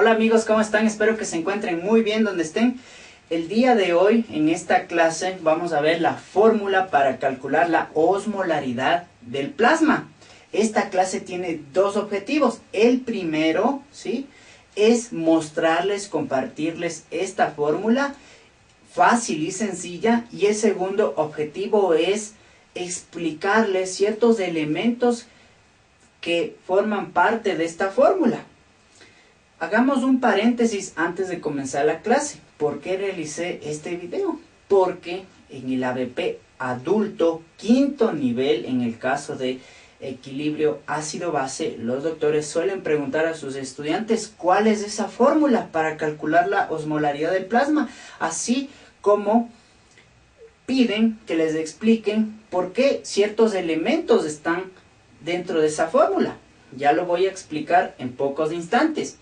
Hola amigos, ¿cómo están? Espero que se encuentren muy bien donde estén. El día de hoy, en esta clase, vamos a ver la fórmula para calcular la osmolaridad del plasma. Esta clase tiene dos objetivos. El primero, ¿sí?, es mostrarles, compartirles esta fórmula fácil y sencilla. Y el segundo objetivo es explicarles ciertos elementos que forman parte de esta fórmula. Hagamos un paréntesis antes de comenzar la clase. ¿Por qué realicé este video? Porque en el ABP adulto, quinto nivel, en el caso de equilibrio ácido-base, los doctores suelen preguntar a sus estudiantes cuál es esa fórmula para calcular la osmolaridad del plasma, así como piden que les expliquen por qué ciertos elementos están dentro de esa fórmula. Ya lo voy a explicar en pocos instantes.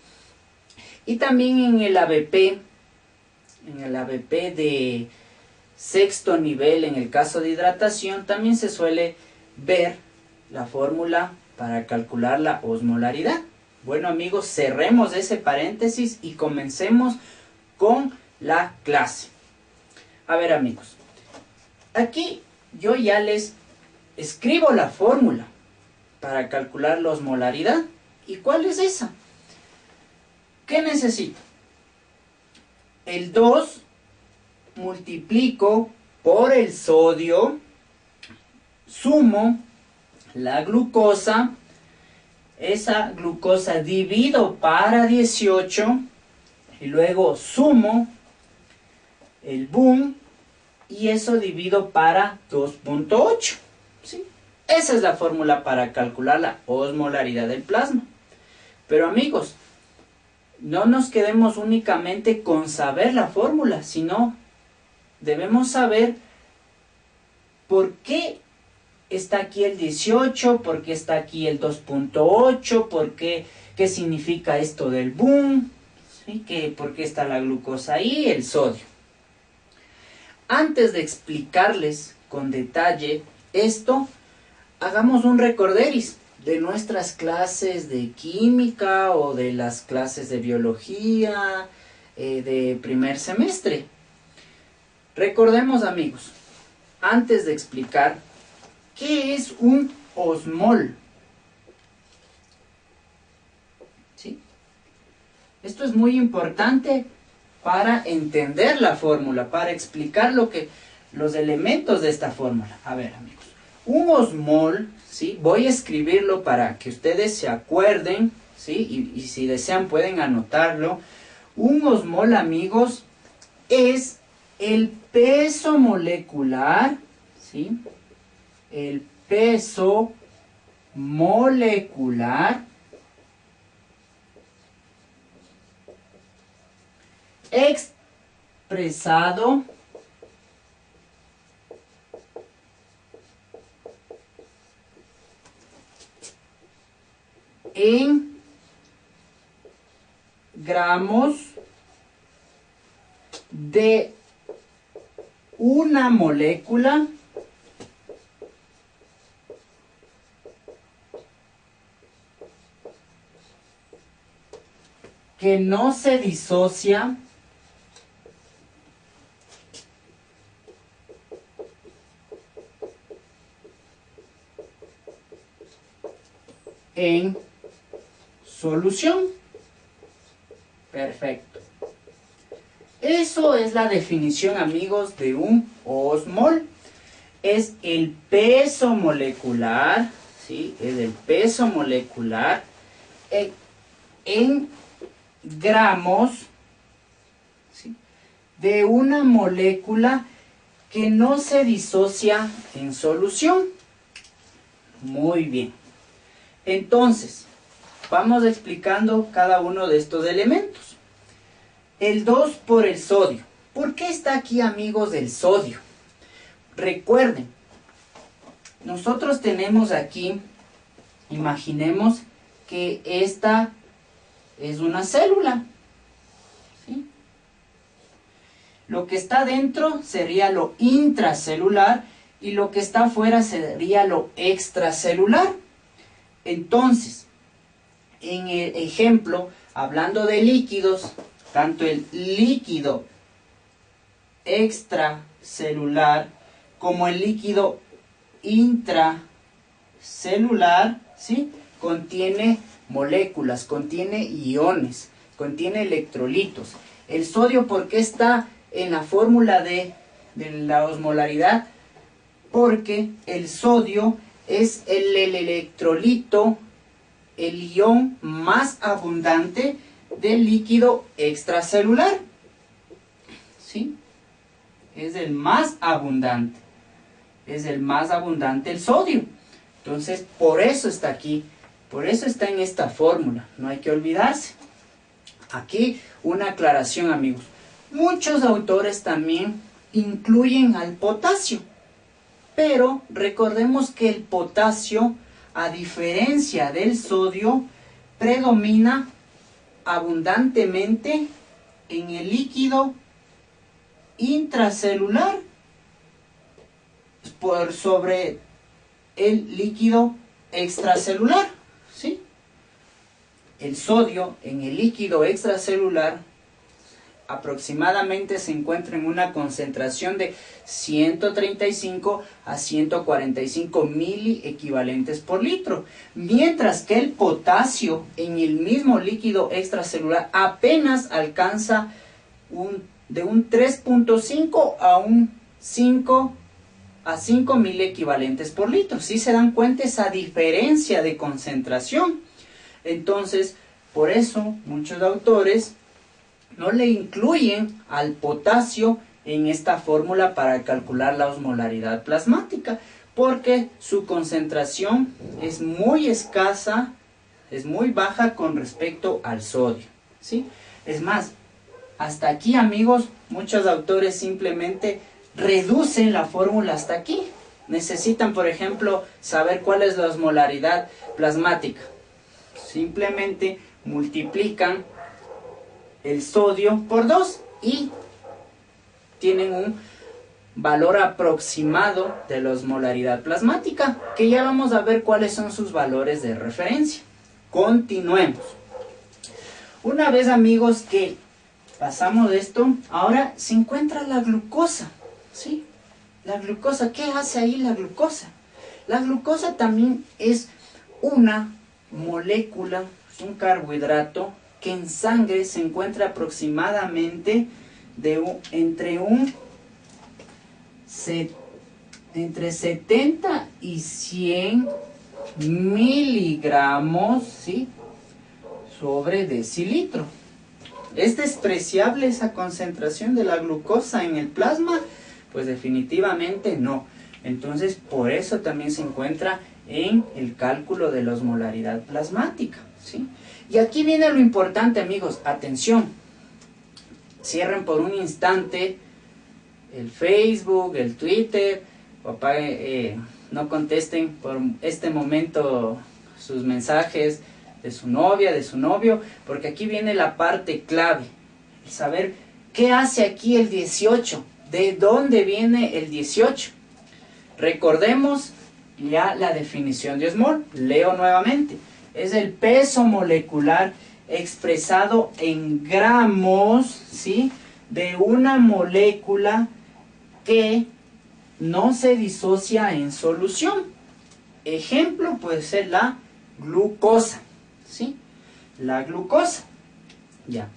Y también en el ABP de sexto nivel, en el caso de hidratación, también se suele ver la fórmula para calcular la osmolaridad. Bueno amigos, cerremos ese paréntesis y comencemos con la clase. A ver amigos, aquí yo ya les escribo la fórmula para calcular la osmolaridad. ¿Y cuál es esa? ¿Qué necesito? El 2 multiplico por el sodio, sumo la glucosa, esa glucosa divido para 18 y luego sumo el boom y eso divido para 2.8. ¿Sí? Esa es la fórmula para calcular la osmolaridad del plasma. Pero amigos, no nos quedemos únicamente con saber la fórmula, sino debemos saber por qué está aquí el 18, por qué está aquí el 2.8, qué significa esto del boom, ¿sí? Por qué está la glucosa ahí, el sodio. Antes de explicarles con detalle esto, hagamos un recorderis de nuestras clases de química o de las clases de biología de primer semestre. Recordemos amigos, antes de explicar, ¿qué es un osmol? ¿Sí? Esto es muy importante para entender la fórmula, para explicar los elementos de esta fórmula. A ver amigos, un osmol, ¿sí?, voy a escribirlo para que ustedes se acuerden, ¿sí?, y si desean pueden anotarlo. Un osmol amigos es el peso molecular, ¿sí?, el peso molecular expresado en gramos de una molécula que no se disocia en solución. Perfecto. Eso es la definición, amigos, de un osmol. Es el peso molecular, ¿sí?, es el peso molecular en gramos, ¿sí?, de una molécula que no se disocia en solución. Muy bien. Entonces, vamos explicando cada uno de estos elementos. El 2 por el sodio. ¿Por qué está aquí, amigos, el sodio? Recuerden, nosotros tenemos aquí, imaginemos que esta es una célula, ¿sí? Lo que está dentro sería lo intracelular y lo que está afuera sería lo extracelular. Entonces, en el ejemplo, hablando de líquidos, tanto el líquido extracelular como el líquido intracelular, ¿sí?, contiene moléculas, contiene iones, contiene electrolitos. El sodio, ¿por qué está en la fórmula de la osmolaridad? Porque el sodio es el electrolito, el ion más abundante del líquido extracelular. ¿Sí? Es el más abundante. Es el más abundante el sodio. Entonces, por eso está aquí. Por eso está en esta fórmula. No hay que olvidarse. Aquí una aclaración, amigos. Muchos autores también incluyen al potasio. Pero recordemos que el potasio, a diferencia del sodio, predomina abundantemente en el líquido intracelular por sobre el líquido extracelular, ¿sí? El sodio en el líquido extracelular aproximadamente se encuentra en una concentración de 135 a 145 miliequivalentes por litro, mientras que el potasio en el mismo líquido extracelular apenas alcanza de un 3.5 a un 5 miliequivalentes por litro. ¿Sí se dan cuenta esa diferencia de concentración? Entonces, por eso muchos autores no le incluyen al potasio en esta fórmula para calcular la osmolaridad plasmática, porque su concentración es muy escasa, es muy baja con respecto al sodio, ¿sí? Es más, hasta aquí, amigos, muchos autores simplemente reducen la fórmula hasta aquí. Necesitan, por ejemplo, saber cuál es la osmolaridad plasmática. Simplemente multiplican el sodio por 2 y tienen un valor aproximado de la osmolaridad plasmática, que ya vamos a ver cuáles son sus valores de referencia. Continuemos. Una vez, amigos, que pasamos de esto, ahora se encuentra la glucosa, ¿sí? La glucosa, ¿qué hace ahí la glucosa? La glucosa también es una molécula, es un carbohidrato que en sangre se encuentra aproximadamente entre 70 y 100 miligramos, ¿sí?, sobre decilitro. ¿Es despreciable esa concentración de la glucosa en el plasma? Pues definitivamente no. Entonces, por eso también se encuentra en el cálculo de la osmolaridad plasmática, ¿sí? Y aquí viene lo importante, amigos. Atención. Cierren por un instante el Facebook, el Twitter. No contesten por este momento sus mensajes de su novia, de su novio, porque aquí viene la parte clave. Saber qué hace aquí el 18. ¿De dónde viene el 18? Recordemos ya la definición de osmol. Leo nuevamente. Es el peso molecular expresado en gramos, ¿sí?, de una molécula que no se disocia en solución. Ejemplo puede ser la glucosa, ¿sí? La glucosa. Ya.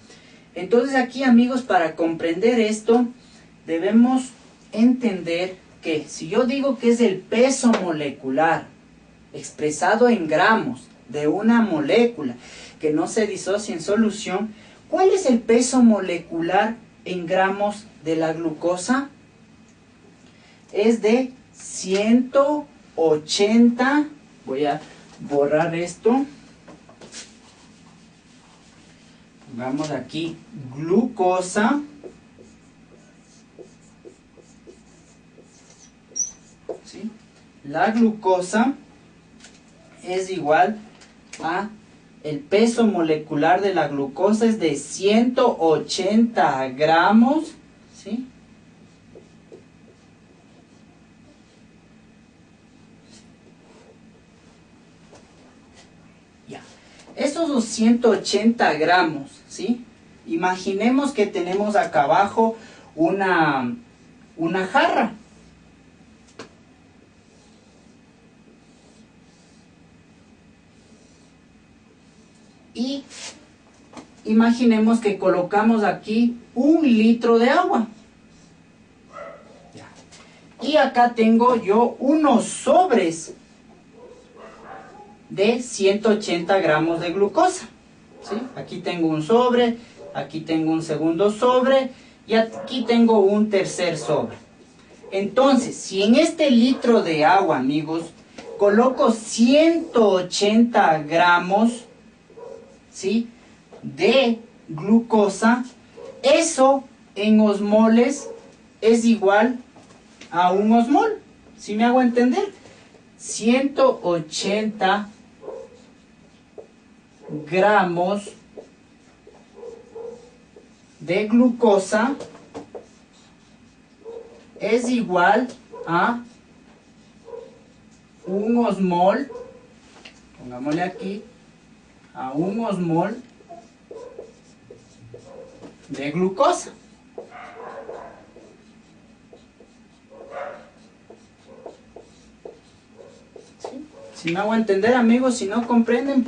Entonces aquí, amigos, para comprender esto, debemos entender que si yo digo que es el peso molecular expresado en gramos de una molécula que no se disocia en solución, ¿cuál es el peso molecular en gramos de la glucosa? Es de 180, voy a borrar esto, pongamos aquí glucosa, ¿sí? La glucosa es igual a el peso molecular de la glucosa es de 180 gramos, ¿sí? esos 180 gramos, ¿sí? Imaginemos que tenemos acá abajo una jarra. Y imaginemos que colocamos aquí 1 litro de agua. Y acá tengo yo unos sobres de 180 gramos de glucosa, ¿sí? Aquí tengo un sobre, aquí tengo un segundo sobre y aquí tengo un tercer sobre. Entonces, si en este litro de agua, amigos, coloco 180 gramos, ¿sí?, de glucosa, eso en osmoles es igual a 1 osmol. ¿Sí me hago entender? 180 gramos de glucosa es igual a 1 osmol, pongámosle aquí, a 1 osmol de glucosa. ¿Sí? Si me hago entender, amigos, si no comprenden,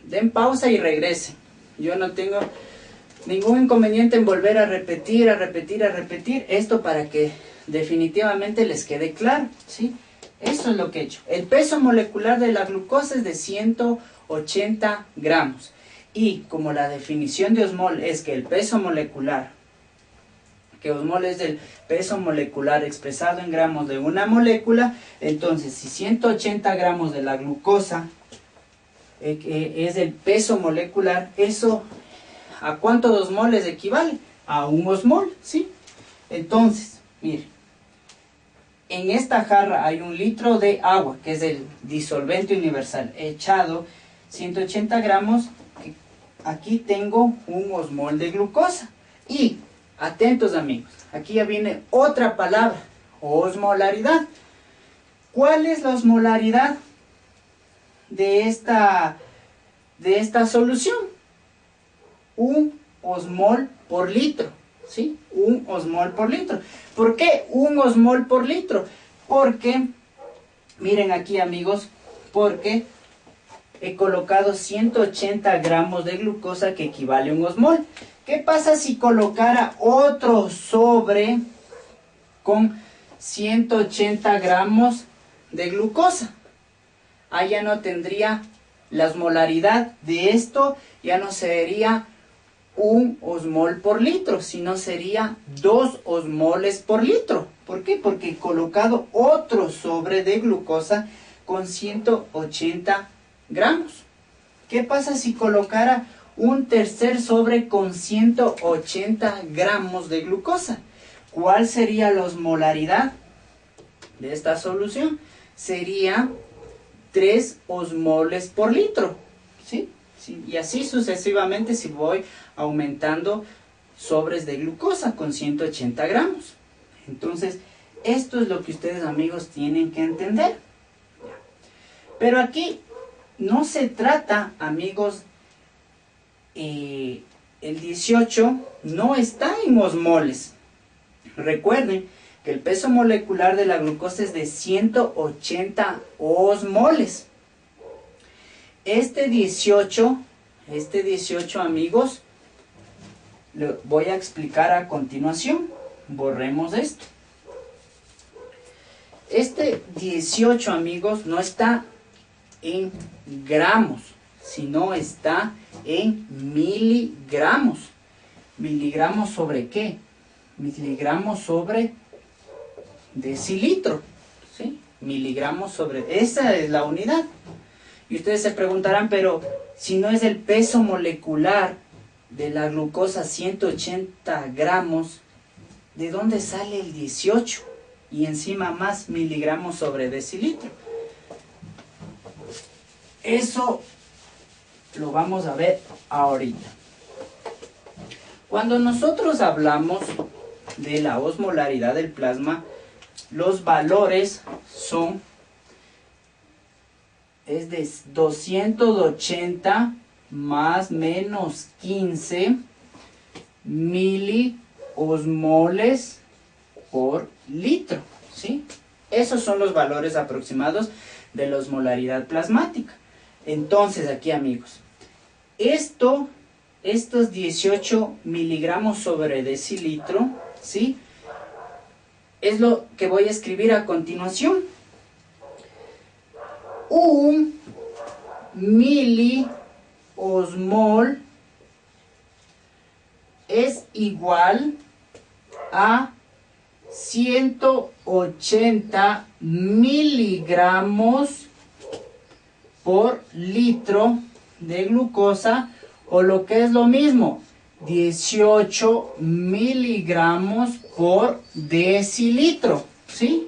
den pausa y regresen. Yo no tengo ningún inconveniente en volver a repetir esto para que definitivamente les quede claro, ¿sí? Eso es lo que he hecho. El peso molecular de la glucosa es de 180 gramos. Y como la definición de osmol es que el peso molecular, que osmol es el peso molecular expresado en gramos de una molécula, entonces si 180 gramos de la glucosa es el peso molecular, eso ¿a cuántos osmoles equivale? A 1 osmol, ¿sí? Entonces, miren, en esta jarra hay 1 litro de agua, que es el disolvente universal, echado 180 gramos, aquí tengo 1 osmol de glucosa. Y, atentos amigos, aquí ya viene otra palabra, osmolaridad. ¿Cuál es la osmolaridad de esta solución? 1 osmol por litro, ¿sí? 1 osmol por litro. ¿Por qué 1 osmol por litro? Porque, miren aquí amigos, porque he colocado 180 gramos de glucosa que equivale a 1 osmol. ¿Qué pasa si colocara otro sobre con 180 gramos de glucosa? Ahí ya no tendría la osmolaridad de esto, ya no sería 1 osmol por litro, sino sería 2 osmoles por litro. ¿Por qué? Porque he colocado otro sobre de glucosa con 180 gramos. ¿Qué pasa si colocara un tercer sobre con 180 gramos de glucosa? ¿Cuál sería la osmolaridad de esta solución? Sería 3 osmoles por litro, ¿sí? ¿Sí? Y así sucesivamente si voy aumentando sobres de glucosa con 180 gramos. Entonces, esto es lo que ustedes, amigos, tienen que entender. Pero aquí no se trata, amigos, el 18 no está en osmoles. Recuerden que el peso molecular de la glucosa es de 180 osmoles. Este 18, amigos, lo voy a explicar a continuación. Borremos esto. Este 18, amigos, no está en gramos, sino está en miligramos. ¿Miligramos sobre qué? Miligramos sobre decilitro, ¿sí? Miligramos sobre... Esa es la unidad. Y ustedes se preguntarán, pero si no es el peso molecular de la glucosa 180 gramos, ¿de dónde sale el 18? Y encima más miligramos sobre decilitro. Eso lo vamos a ver ahorita. Cuando nosotros hablamos de la osmolaridad del plasma, los valores son es de 280 más menos 15 miliosmoles por litro, ¿sí? Esos son los valores aproximados de la osmolaridad plasmática. Entonces, aquí, amigos, estos 18 miligramos sobre decilitro, ¿sí?, es lo que voy a escribir a continuación. Un miliosmol es igual a 180 miligramos por litro de glucosa, o lo que es lo mismo, 18 miligramos por decilitro, ¿sí?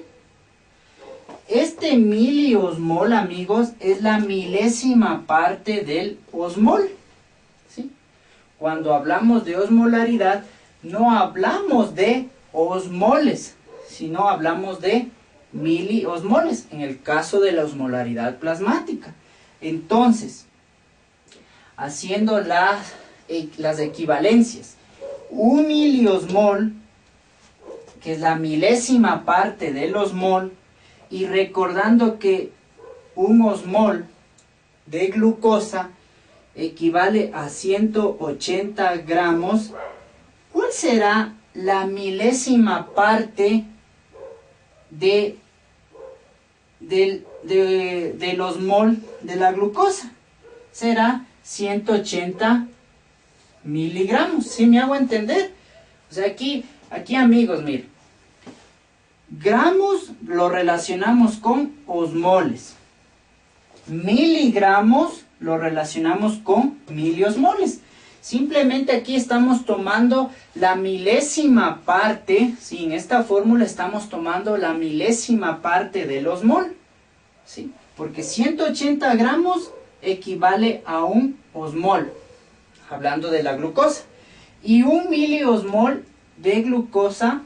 Este miliosmol, amigos, es la milésima parte del osmol, ¿sí? Cuando hablamos de osmolaridad, no hablamos de osmoles, sino hablamos de miliosmoles, en el caso de la osmolaridad plasmática. Entonces, haciendo las equivalencias, un miliosmol, que es la milésima parte del osmol, y recordando que un osmol de glucosa equivale a 180 gramos, ¿cuál será la milésima parte del osmol de la glucosa? Será 180 miligramos, ¿sí me hago entender? O sea, aquí amigos, miren, gramos lo relacionamos con osmoles, miligramos lo relacionamos con miliosmoles. Simplemente aquí estamos tomando la milésima parte, ¿sí? En esta fórmula estamos tomando la milésima parte del osmol, ¿sí? Porque 180 gramos equivale a un osmol, hablando de la glucosa, y un miliosmol de glucosa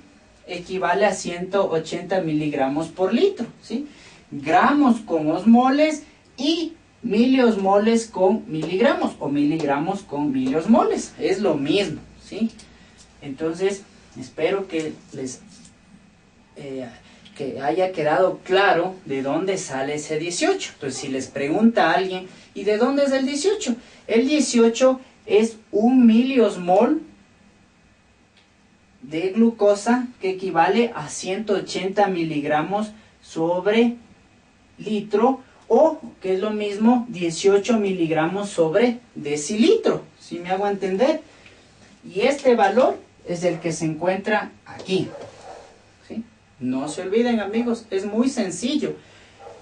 equivale a 180 miligramos por litro, ¿sí? Gramos con osmoles y miliosmoles con miligramos, o miligramos con miliosmoles, es lo mismo, ¿sí? Entonces, espero que les que haya quedado claro de dónde sale ese 18. Entonces, si les pregunta a alguien, ¿y de dónde es el 18? El 18 es un miliosmol de glucosa que equivale a 180 miligramos sobre litro, o, que es lo mismo, 18 miligramos sobre decilitro, ¿sí me hago entender? Y este valor es el que se encuentra aquí, ¿sí? No se olviden, amigos, es muy sencillo.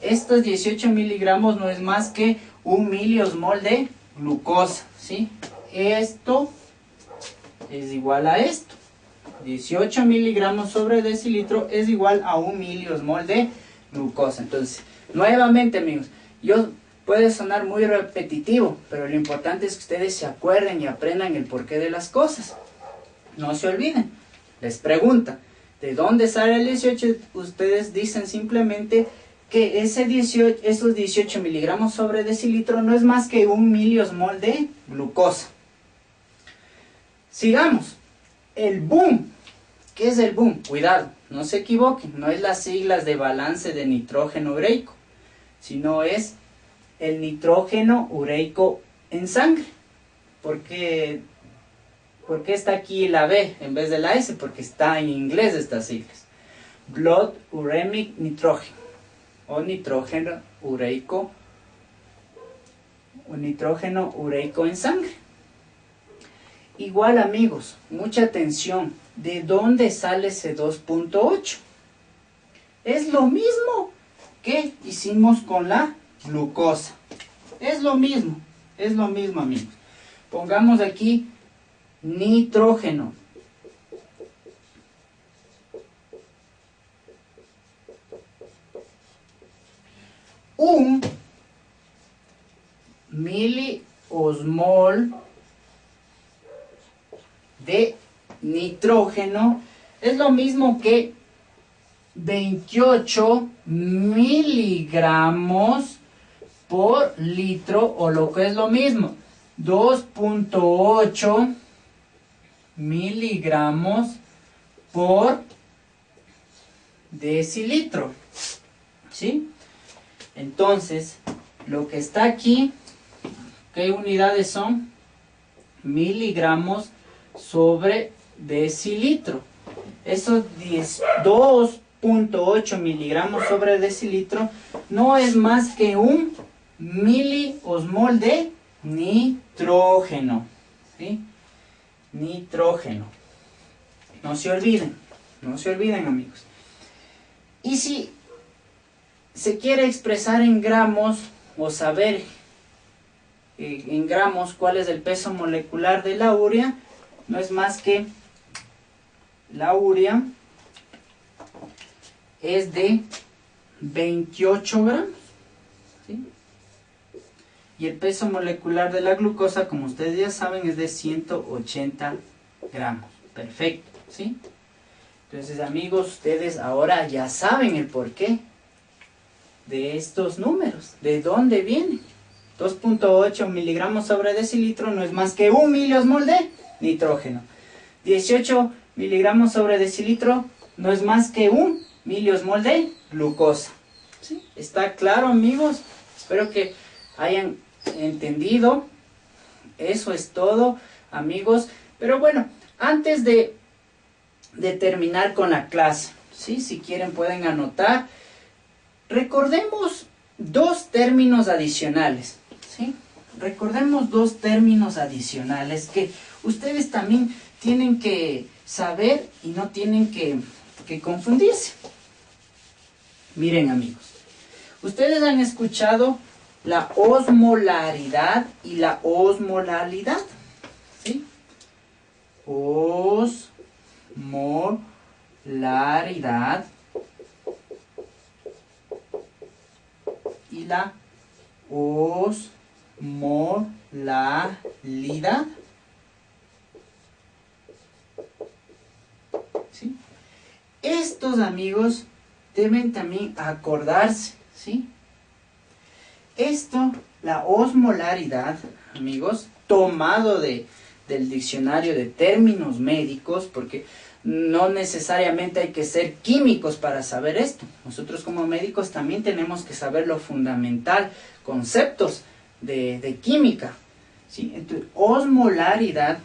Estos 18 miligramos no es más que un miliosmol de glucosa, ¿sí? Esto es igual a esto. 18 miligramos sobre decilitro es igual a un miliosmol de glucosa. Entonces, nuevamente, amigos, puede sonar muy repetitivo, pero lo importante es que ustedes se acuerden y aprendan el porqué de las cosas. No se olviden. Les pregunta, ¿de dónde sale el 18? Ustedes dicen simplemente que esos 18 miligramos sobre decilitro no es más que un miliosmol de glucosa. Sigamos. El boom. ¿Qué es el boom? Cuidado, no se equivoquen, no es las siglas de balance de nitrógeno ureico, sino es el nitrógeno ureico en sangre. ¿Por qué está aquí la B en vez de la S? Porque está en inglés estas siglas. Blood Uremic Nitrogen, o nitrógeno ureico en sangre. Igual, amigos, mucha atención. ¿De dónde sale ese 2.8? Es lo mismo que hicimos con la glucosa. Es lo mismo, amigos. Pongamos aquí nitrógeno. Un miliosmol de nitrógeno es lo mismo que 28 miligramos por litro, o lo que es lo mismo, 2.8 miligramos por decilitro, ¿sí? Entonces, lo que está aquí, ¿qué unidades son? Miligramos sobre decilitro. Esos 2.8 miligramos sobre decilitro no es más que un miliosmol de nitrógeno, ¿sí? Nitrógeno. No se olviden, amigos. Y si se quiere expresar en gramos o saber en gramos cuál es el peso molecular de la urea, no es más que la urea es de 28 gramos, ¿sí? Y el peso molecular de la glucosa, como ustedes ya saben, es de 180 gramos. Perfecto, ¿sí? Entonces, amigos, ustedes ahora ya saben el porqué de estos números, de dónde vienen. 2.8 miligramos sobre decilitro no es más que un miliosmol de nitrógeno. 18 miligramos sobre decilitro no es más que un miliosmol de glucosa. ¿Sí? ¿Está claro, amigos? Espero que hayan entendido. Eso es todo, amigos. Pero bueno, antes de terminar con la clase, ¿sí? Si quieren pueden anotar. Recordemos dos términos adicionales, ¿sí? Recordemos dos términos adicionales que ustedes también tienen que saber y no tienen que confundirse. Miren, amigos, ustedes han escuchado la osmolaridad y la osmolalidad, ¿sí? Osmolaridad y la osmolalidad, ¿sí? Estos, amigos, deben también acordarse, ¿sí? Esto, la osmolaridad, amigos, tomado del diccionario de términos médicos, porque no necesariamente hay que ser químicos para saber esto. Nosotros como médicos también tenemos que saber lo fundamental, conceptos de química, ¿sí? Entonces, osmolaridad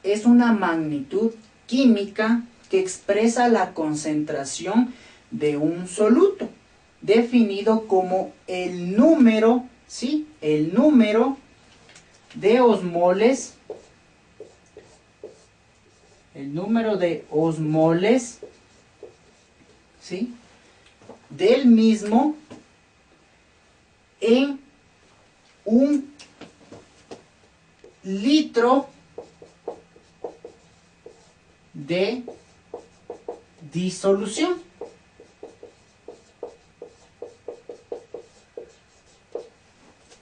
es una magnitud química que expresa la concentración de un soluto, definido como el número, ¿sí? El número de osmoles, ¿sí? Del mismo en un litro de disolución.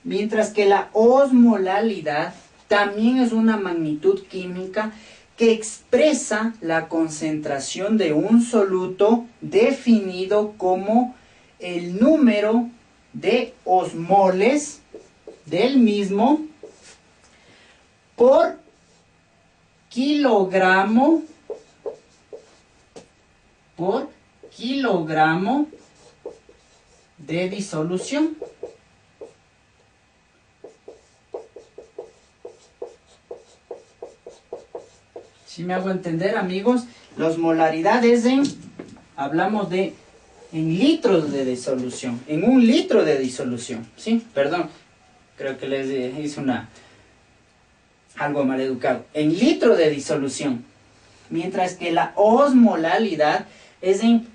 Mientras que la osmolalidad también es una magnitud química que expresa la concentración de un soluto definido como el número de osmoles del mismo por kilogramo de disolución. Si me hago entender, amigos, la osmolaridad es hablamos de en litros de disolución, en un litro de disolución, ¿sí? Perdón, creo que les hice algo mal educado. En litro de disolución, mientras que la osmolalidad es en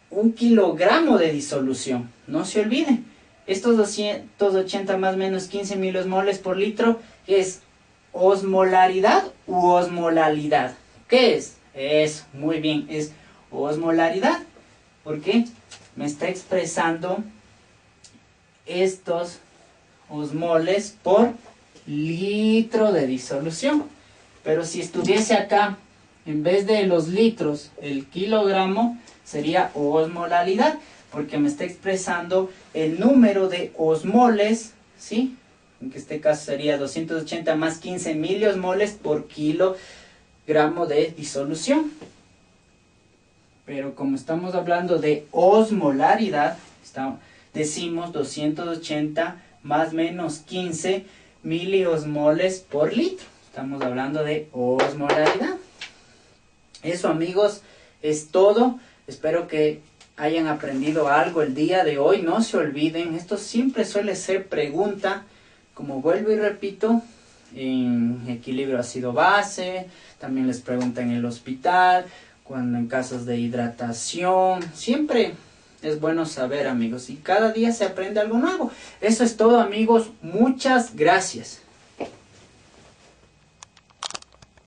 un kilogramo de disolución. No se olviden, estos 280 más menos 15 miliosmoles por litro es osmolaridad u osmolalidad. ¿Qué es? Eso, muy bien, es osmolaridad, porque me está expresando estos osmoles por litro de disolución. Pero si estuviese acá, en vez de los litros, el kilogramo, sería osmolalidad. porque me está expresando el número de osmoles, ¿sí? En este caso sería 280 más 15 miliosmoles por kilogramo de disolución. Pero como estamos hablando de osmolaridad, decimos 280 más menos 15 miliosmoles por litro. Estamos hablando de osmolaridad. Eso, amigos, es todo. Espero que hayan aprendido algo el día de hoy. No se olviden, esto siempre suele ser pregunta, como vuelvo y repito, en equilibrio ácido-base, también les preguntan en el hospital, cuando en casos de hidratación, siempre es bueno saber, amigos, y cada día se aprende algo nuevo. Eso es todo, amigos, muchas gracias.